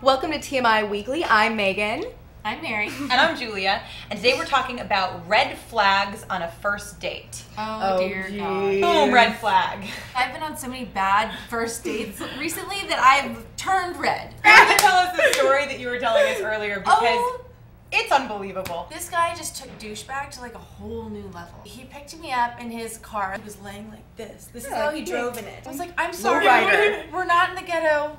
Welcome to TMI Weekly. I'm Megan. I'm Mary. And I'm Julia. And today we're talking about red flags on a first date. Oh dear God. Boom, red flag. I've been on so many bad first dates recently that I've turned red. You have to tell us the story that you were telling us earlier because it's unbelievable. This guy just took douchebag to like a whole new level. He picked me up in his car. He was laying like this. This is how he drove in it. I was like, I'm sorry, we're not in the ghetto.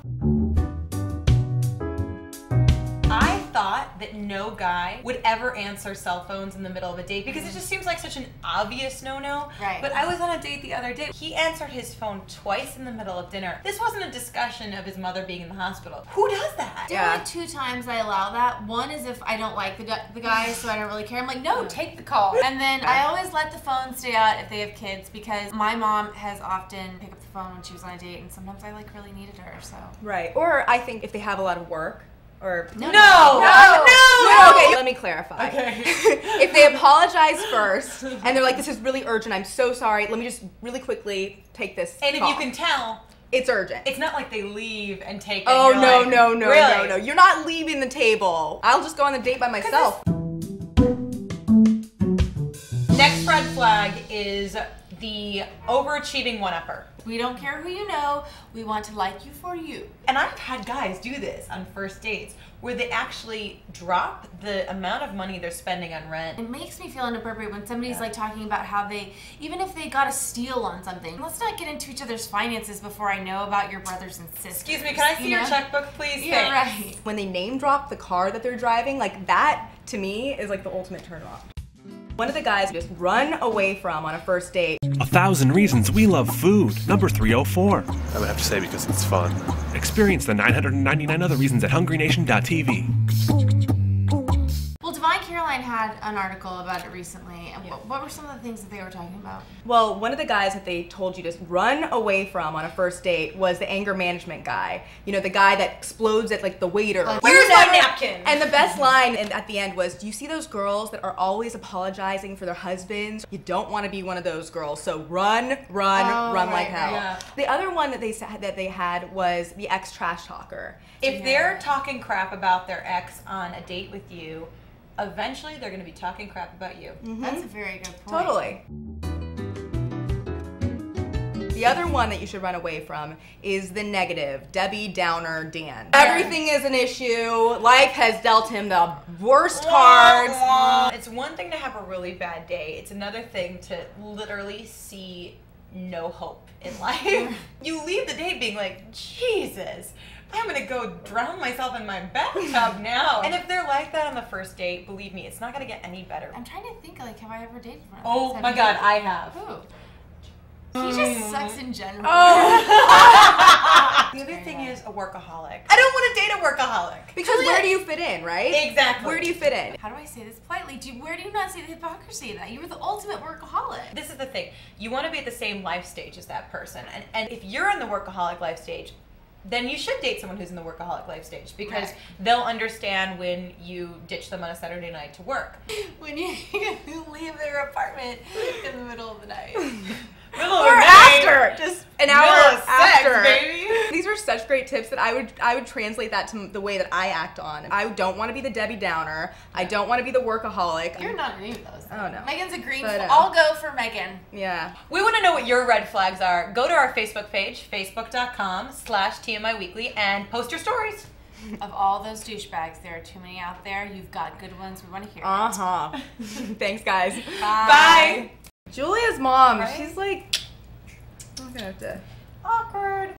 I thought that no guy would ever answer cell phones in the middle of a date because it just seems like such an obvious no-no. Right. But I was on a date the other day. He answered his phone twice in the middle of dinner. This wasn't a discussion of his mother being in the hospital. Who does that? Yeah. Like 2 times I allow that. One is if I don't like the guy, so I don't really care. I'm like, no, take the call. And then I always let the phone stay out if they have kids because my mom has often picked up the phone when she was on a date, and sometimes I like really needed her. So. Right. Or I think if they have a lot of work. Or no. Okay, let me clarify. Okay. If they apologize first and they're like, this is really urgent, I'm so sorry, let me just really quickly take this And call. if you can tell, it's urgent. it's not like they leave and take it. Oh, You're no. Really? You're not leaving the table. I'll just go on the date by myself. Next red flag is the overachieving one-upper. We don't care who you know, we want to like you for you. And I've had guys do this on first dates where they actually drop the amount of money they're spending on rent. It makes me feel inappropriate when somebody's like talking about how they, even if they got a steal on something, let's not get into each other's finances before I know about your brothers and sisters. Excuse me, can I see your checkbook, please? Yeah, Thanks. right. When they name drop the car that they're driving, like that to me is like the ultimate turn off. One of the guys just run away from on a first date. 1,000 reasons we love food. Number 304. I would have to say because it's fun. Experience the 999 other reasons at hungrynation.tv. Well, Divine Caroline had an article about it recently. And what were some of the things that they were talking about? Well, one of the guys that they told you to run away from on a first date was the anger management guy. You know, the guy that explodes at like the waiter. Where's my napkin? And the best line at the end was, do you see those girls that are always apologizing for their husbands? You don't want to be one of those girls, so run like hell. Yeah. The other one that they had was the ex-trash talker. If they're talking crap about their ex on a date with you, eventually they're going to be talking crap about you. Mm-hmm. That's a very good point. Totally. The other one that you should run away from is the negative, Debbie Downer Dan. Everything is an issue. Life has dealt him the worst cards. It's one thing to have a really bad day. It's another thing to literally see no hope in life. You leave the day being like, Jesus, I'm gonna go drown myself in my bathtub now. And if they're like that on the first date, believe me, it's not gonna get any better. I'm trying to think, like, have I ever dated one of Oh those? my God, I have. Who? He just sucks in general. The other thing is a workaholic. I don't want to date a workaholic. Because where do you fit in, right? Exactly. Where do you fit in? How do I say this politely? Where do you not see the hypocrisy of that? You were the ultimate workaholic. This is the thing. You want to be at the same life stage as that person. And if you're in the workaholic life stage, then you should date someone who's in the workaholic life stage because they'll understand when you ditch them on a Saturday night to work. When you leave their apartment in the middle of the night. Or after, just an hour after. Baby. These are such great tips that I would translate that to the way that I act on. I don't want to be the Debbie Downer. I don't want to be the workaholic. You're not any of those. Oh no. Megan's agreed. But, I'll go for Megan. Yeah. We want to know what your red flags are. Go to our Facebook page, facebook.com/TMIWeekly, and post your stories. Of all those douchebags, there are too many out there. You've got good ones. We want to hear it. Thanks, guys. Bye. Julia's mom, Right? she's like, I'm gonna have to. Awkward.